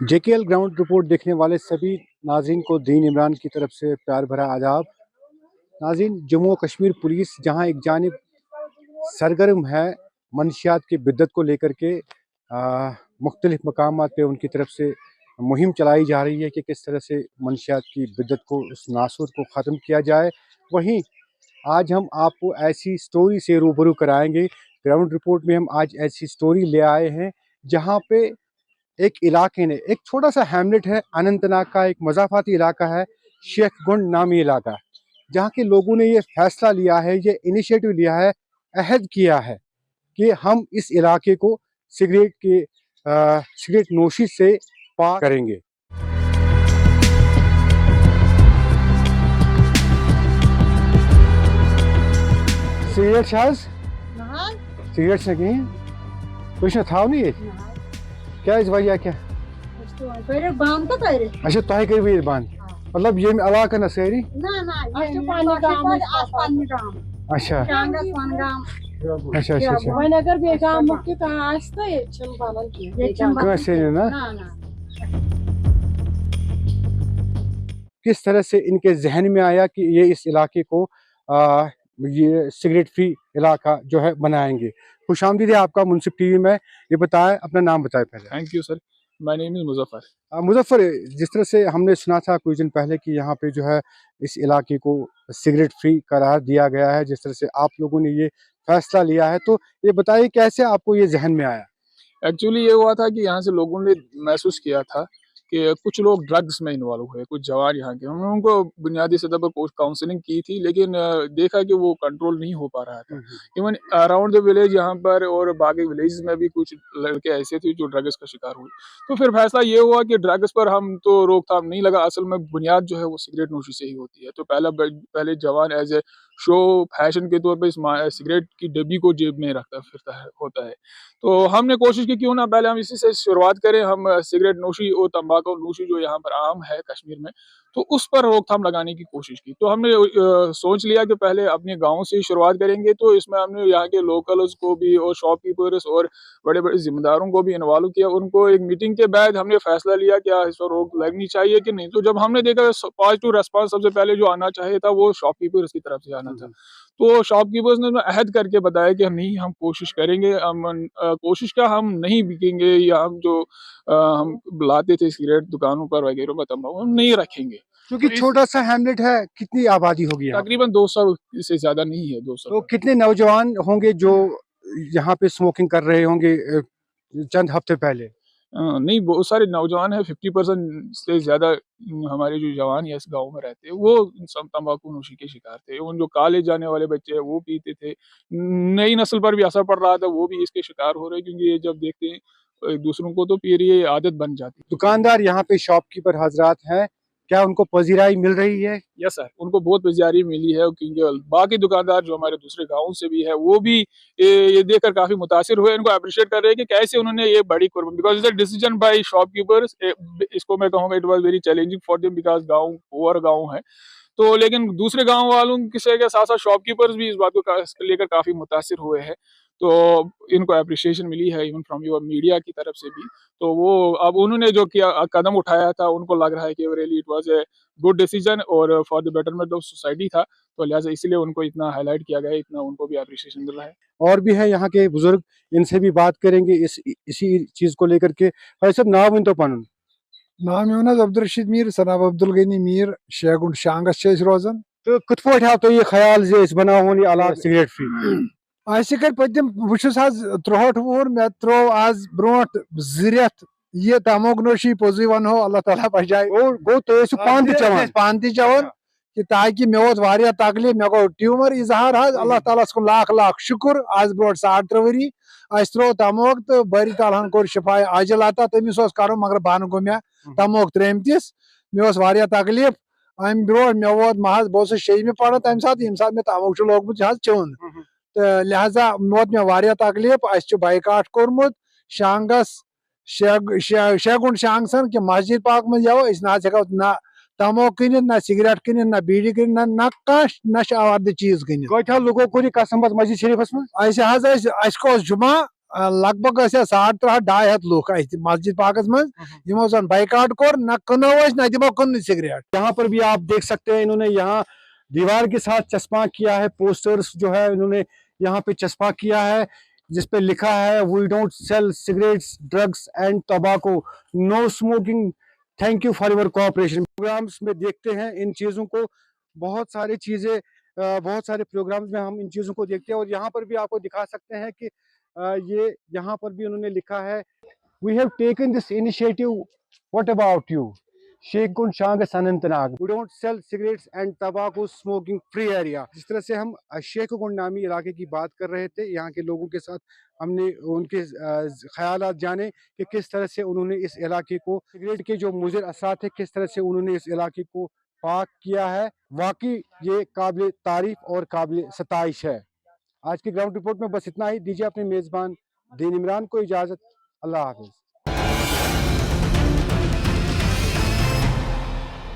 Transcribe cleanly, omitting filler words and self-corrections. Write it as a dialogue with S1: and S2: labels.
S1: JKL ground report देखने वाले सभी नाज़रीन को दीन इमरान की तरफ से प्यार भरा आदाब। नाज़रीन, जम्मू और कश्मीर पुलिस जहां एक जानिब सरगर्म है मनशियात की बिद्दत को लेकर के मुख्तलिफ मकामात पे उनकी तरफ से मुहिम चलाई जा रही है कि किस तरह से मनशियात की बिद्दत को, उस नासूर को ख़त्म किया जाए। वहीं आज हम आपको ऐसी स्टोरी से रूबरू कराएंगे। ग्राउंड रिपोर्ट में हम आज ऐसी स्टोरी ले आए हैं जहां पे एक इलाके ने, एक छोटा सा हैमलेट है अनंतनाग का, एक मज़ाफ़ाती इलाका है, शेखगुंड नामी इलाका, जहाँ के लोगों ने ये फैसला लिया है, ये इनिशिएटिव लिया है, अहद किया है कि हम इस इलाके को सिगरेट नोशी से पाक करेंगे। सिगरेट शायद सिगरेट से कहीं कुछ ना था नहीं, क्या इस वजह क्या अच्छा तह कर बंद मतलब ये इलाका ना सारी अच्छा अच्छा अच्छा किस तरह से इनके जहन में आया कि ये इस इलाके को ये सिगरेट फ्री इलाका जो है बनाएंगे। खुशामदीद है आपका मुंसिफ टीवी में। ये बताएं, अपना नाम बताएं पहले।
S2: Thank you sir, my name is Muzaffar.
S1: Muzaffar, जिस तरह से हमने सुना था कुछ दिन पहले कि यहाँ पे जो है इस इलाके को सिगरेट फ्री करार दिया गया है, जिस तरह से आप लोगों ने ये फैसला लिया है, तो ये बताइए कैसे आपको ये जहन में आया?
S2: एक्चुअली ये हुआ था कि यहाँ से लोगों ने महसूस किया था कि कुछ लोग ड्रग्स में इन्वॉल्व हुए, कुछ जवान यहाँ के। हमने उनको बुनियादी सतह पर काउंसलिंग की थी, लेकिन देखा कि वो कंट्रोल नहीं हो पा रहा था। इवन अराउंड द विलेज यहाँ पर और बाकी विलेज में भी कुछ लड़के ऐसे थे जो ड्रग्स का शिकार हुए। तो फिर फैसला ये हुआ कि ड्रग्स पर हम तो रोकथाम नहीं लगा, असल में बुनियाद जो है वो सिगरेट नोशी से ही होती है। तो पहले जवान एज ए शो फैशन के तौर पर इस सिगरेट की डब्बी को जेब में रखता फिरता है होता है। तो हमने कोशिश की क्यों ना पहले हम इसी से शुरुआत करें। हम सिगरेट नोशी और तंबाकू नोशी जो यहाँ पर आम है कश्मीर में, तो उस पर रोकथाम लगाने की कोशिश की। तो हमने सोच लिया कि पहले अपने गाँव से ही शुरुआत करेंगे। तो इसमें हमने यहाँ के लोकल्स को भी और शॉपकीपर्स और बड़े-बड़े ज़िम्मेदारों को भी इन्वॉल्व किया। उनको एक मीटिंग के बाद हमने फैसला लिया क्या इस पर रोक लगनी चाहिए कि नहीं। तो जब हमने देखा पॉजिटिव रिस्पॉन्स सबसे पहले जो आना चाहिए था वो शॉपकीपर्स की तरफ से आना था। तो शॉपकीपर्स ने अहद करके बताया कि नहीं, हम कोशिश करेंगे, कोशिश क्या, हम नहीं बिकेंगे या हम जो हम लाते थे सिगरेट दुकानों पर वगैरह में तंबाकू हम नहीं रखेंगे।
S1: क्योंकि
S2: तो
S1: छोटा सा हैमलेट है, कितनी आबादी होगी?
S2: तकरीबन 200 से ज्यादा नहीं है, 200।
S1: तो कितने नौजवान होंगे जो यहाँ पे स्मोकिंग कर रहे होंगे चंद हफ्ते पहले?
S2: नहीं, बहुत सारे नौजवान हैं, 50% से ज़्यादा हमारे जो जवान यहाँ इस गाँव में रहते हैं, वो सब तंबाकू नोशी के शिकार थे। उन जो कॉलेज जाने वाले बच्चे हैं, वो पीते थे। नई नस्ल पर भी असर पड़ रहा था, वो भी इसके शिकार हो रहे हैं, क्योंकि ये जब देखते हैं दूसरों को तो फिर ये आदत बन जाती है।
S1: दुकानदार यहाँ पे शॉपकीपर हजरात हैं, क्या उनको पजीराई मिल रही है?
S2: यस सर, उनको बहुत पजीराई मिली है, क्योंकि बाकी दुकानदार जो हमारे दूसरे गाँव से भी है, वो भी ये देखकर काफ़ी मुतासिर हुए। इनको एप्रिशिएट कर रहे हैं कि कैसे उन्होंने ये बड़ी कुर्बानी, because it's a decision by shopkeepers. इसको मैं कहूँगा it was very challenging for them, because गाँव पुअर गाँव है। तो लेकिन दूसरे गाँव वालों के साथ-साथ शॉपकीपर्स भी इस बात को लेकर काफ़ी मुतासिर हुए हैं। तो इनको एप्रिशिएशन मिली है इवन फ्रॉम योर मीडिया की तरफ से भी। तो वो अब उन्होंने जो किया कदम उठाया था, उनको लग रहा है कि really it was a good decision और for the betterment of society था। तो लिहाज़ा इसीलिए उनको इतना हाइलाइट किया गया है, इतना उनको भी एप्रिशिएशन मिल रहा है।
S1: और भी है यहाँ के बुजुर्ग, इनसे भी बात करेंगे इसी चीज को लेकर के। भाई साहब, नाम तो पन
S3: नाम योन अब्दुल रशीद मीर, सनाब अब्दुल गनी मीर, शेखगुंड शांगस रोजान।
S1: तो कुछ पट हाव तो ये ख्याल जे इस बनावन ये इलाका सिगरेट फ्री
S3: कर पतिम बहुस आज 63 वुहर मे त्रो आज ब्रोट 2 रेत ये तमोक नोशी पोजी वन हो अल्लाह ताला बचाए।
S1: और गो तो ये पान
S3: पान चवन कि ताकि मे वो वारिया तकलीफ, मे गो ट्यूमर इजहार हाज। अल्लाह ताला को लाख लाख शुक्र, आज ब्रोट 3.5 वरी अस त्रो तमोक तो बरी तालहन कोर शिफाए आजिल आता तमिस करो, मगर बन गो मे तमोक त्रेम तिस मे वारिया तकलीफ। अम ब्रो मे वो महज बहुत 6वीं पढ़ान तम सात ये सात मे तमोक लोगमुत चुन, तो लिहाजा वोत मे वारिया तकलीफ। अस बाइकाट कोर्मुत शांगस शेखगुंड शांगसन कि मस्जिद पाक में जाओ इस ना हेको ना तमोक कनित, ना सिगरेट कनित, ना बीड़ी कनित, ना नशा आवर्द चीज कनित।
S1: कथा लोगों को कसम मस्जिद शरीफस में
S3: जुमा लगभग 350 लूख मस्जिद पाकस मज यमो जन बाइकाट कोर न कनो न दिमो कन सिगरेट।
S1: यहाँ पर भी आप देख सकते हैं इन्होंने यहाँ दीवार के साथ चस्पा किया है, पोस्टर्स जो है इन्होंने यहाँ पे चस्पा किया है जिसपे लिखा है we don't sell cigarettes drugs and tobacco, no smoking, thank you for your cooperation. Programmes में देखते हैं इन चीज़ों को, बहुत सारी चीज़ें बहुत सारे प्रोग्राम्स में हम इन चीज़ों को देखते हैं और यहाँ पर भी आपको दिखा सकते हैं कि ये यहाँ पर भी उन्होंने लिखा है we have taken this initiative, what about you, Sheikh गुन शांग Anantnag, we don't sell cigarettes and तंबाकू स्मोकिंग फ्री एरिया। जिस तरह से हम शेख गुन नामी इलाके की बात कर रहे थे, यहाँ के लोगों के साथ हमने उनके ख्यालात जाने कि किस तरह से उन्होंने इस इलाके को सिगरेट के जो मुज़िर असरात है किस तरह से उन्होंने इस इलाके को पाक किया है। वाकई ये काबिल तारीफ और काबिल सताइश है। आज की ग्राउंड रिपोर्ट में बस इतना ही। दीजिए अपने मेज़बान दीन इमरान को इजाज़त। अल्लाह हाफिज़।